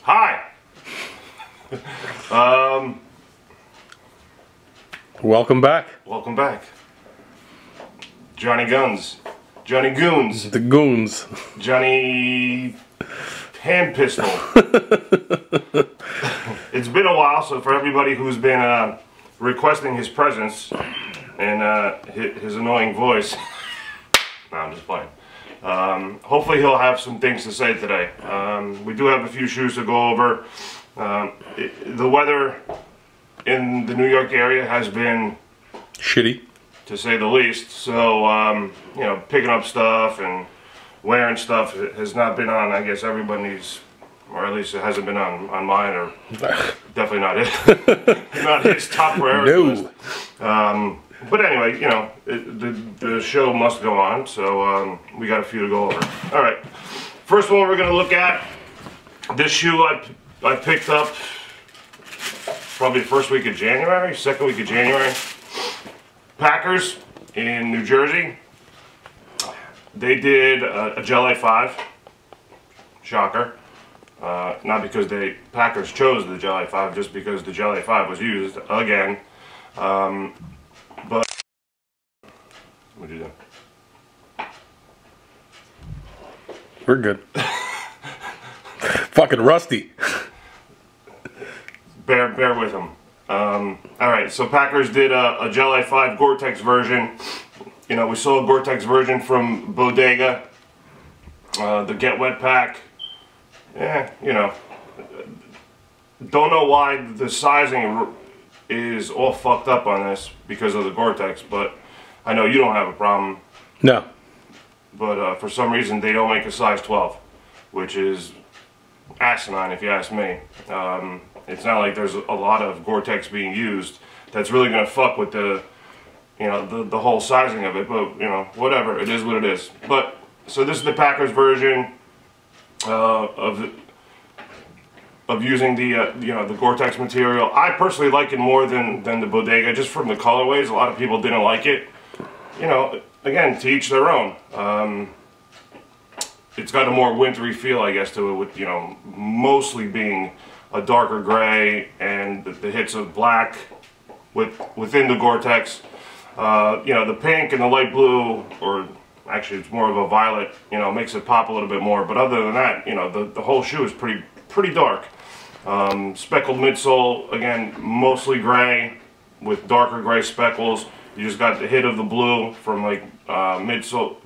Hi. Welcome back. Welcome back. Johnny Gunz. Johnny Goons. The Goons. Johnny Hand Pistol. It's been a while, so for everybody who's been requesting his presence and his annoying voice, no, I'm just playing. Hopefully he'll have some things to say today. We do have a few shoes to go over. The weather in the New York area has been shitty, to say the least. So, you know, picking up stuff and wearing stuff has not been on, I guess, everybody's, or at least it hasn't been on mine, or definitely not it. Not his top priority list. But anyway, you know, the show must go on, so we got a few to go over. All right, first one we're going to look at, this shoe I picked up probably the first week of January, second week of January. Packers in New Jersey. They did a Gel A5. Shocker. Not because Packers chose the Gel A5, just because the Gel A5 was used again. But what'd you do? We're good. Fucking rusty. Bear with them. Alright, so Packers did a Gel A5 Goretex version. You know, we saw a Goretex version from Bodega. The Get Wet pack. Yeah, you know. Don't know why the sizing is all fucked up on this because of the Goretex, but I know you don't have a problem. No. But for some reason they don't make a size 12, which is asinine if you ask me. It's not like there's a lot of Goretex being used that's really going to fuck with the, you know, the whole sizing of it, but, you know, whatever, it is what it is. But, so this is the Packers version of using the, you know, the Goretex material. I personally like it more than the Bodega, just from the colorways. A lot of people didn't like it. You know, again, to each their own. It's got a more wintry feel, I guess, to it, with, you know, mostly being a darker gray and the hits of black within the Goretex. You know, the pink and the light blue, or actually it's more of a violet, you know, makes it pop a little bit more. But other than that, you know, the whole shoe is pretty dark. Speckled midsole, again, mostly gray with darker gray speckles. You just got the hit of the blue from like midsole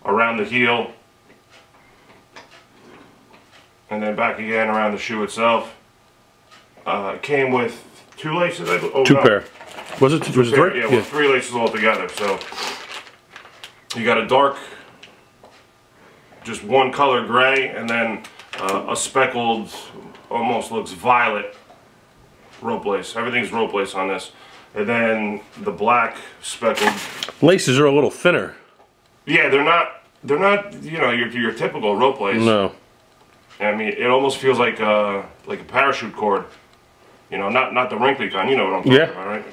around the heel, and then back again around the shoe itself. It came with 2 laces, I believe. Oh, two pair. Was it 3? Yeah, well, 3 laces altogether. So you got a dark, just one color gray, and then a speckled, almost looks violet rope lace. Everything's rope lace on this. And then the black speckled. Laces are a little thinner. Yeah, they're not, you know, your typical rope lace. No. I mean, it almost feels like a parachute cord. You know, not the wrinkly kind. You know what I'm talking about, right?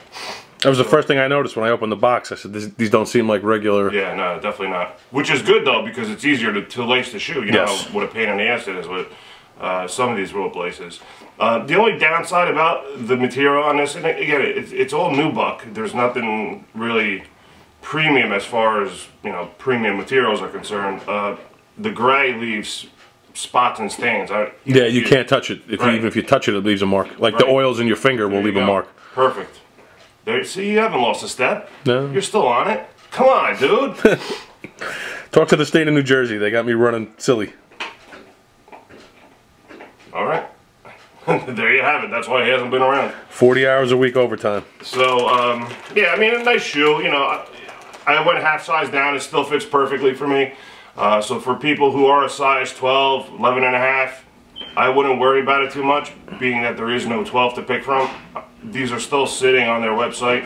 That was the first thing I noticed when I opened the box. I said, these don't seem like regular. Yeah, no, definitely not. Which is good, though, because it's easier to lace the shoe. You know what a pain in the ass it is with some of these rope laces. The only downside about the material on this, and again, it's all nubuck. There's nothing really premium as far as, you know, premium materials are concerned. The gray leaves spots and stains. Yeah, you can't touch it. Even if you touch it, it leaves a mark. Like the oils in your finger will leave a mark. Perfect. There, see, you haven't lost a step. No. You're still on it. Come on, dude. Talk to the state of New Jersey. They got me running silly. All right. There you have it. That's why he hasn't been around. 40 hours a week overtime. So, yeah, I mean, a nice shoe. You know, I went half size down. It still fits perfectly for me. So for people who are a size 12, 11 and a half, I wouldn't worry about it too much, being that there is no 12 to pick from. These are still sitting on their website.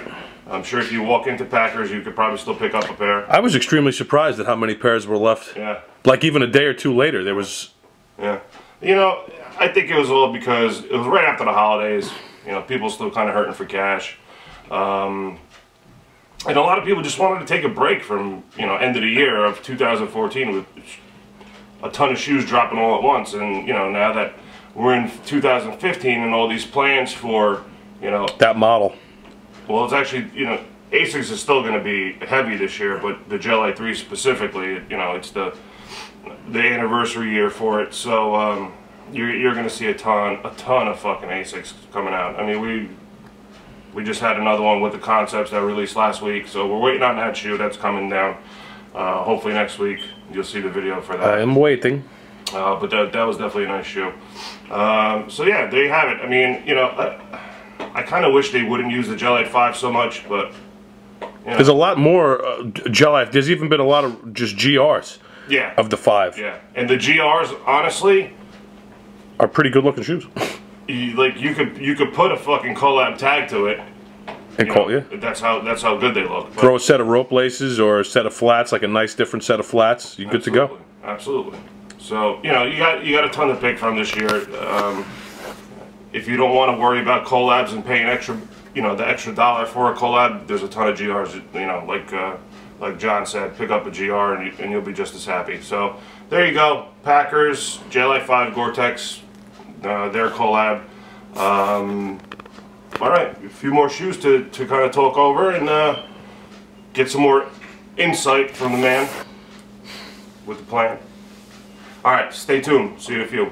I'm sure if you walk into Packers, you could probably still pick up a pair. I was extremely surprised at how many pairs were left. Yeah. Like even a day or two later, there was... Yeah. You know, I think it was all because it was right after the holidays. You know, people still kind of hurting for cash. And a lot of people just wanted to take a break from, you know, end of the year of 2014 with a ton of shoes dropping all at once. And, you know, now that we're in 2015 and all these plans for, you know, that model. Well, it's actually, you know, Asics is still going to be heavy this year, but the Gel Lyte 3 specifically, you know, it's the anniversary year for it. So you're going to see a ton of fucking Asics coming out. I mean, we just had another one with the concepts that released last week, so we're waiting on that shoe. That's coming down. Hopefully next week you'll see the video for that. I am waiting. But that was definitely a nice shoe. So yeah, there you have it. I mean, you know, I kind of wish they wouldn't use the Gel Lyte 5 so much, but you know. There's a lot more Gel Lyte. There's even been a lot of just GRs. Yeah. Of the 5. Yeah, and the GRs, honestly, are pretty good looking shoes. You could put a fucking collab tag to it. And call, yeah. That's how good they look. But throw a set of rope laces or a set of flats, like a nice different set of flats. You're good to go. Absolutely. So you know you got a ton to pick from this year. If you don't want to worry about collabs and paying extra, you know, the extra $1 for a collab, there's a ton of GRs. You know, like John said, pick up a GR and you'll be just as happy. So there you go. Packers, Gel Lyte 5, Goretex, their collab. All right, a few more shoes to kind of talk over and get some more insight from the man with the plan. All right, stay tuned. See you in a few.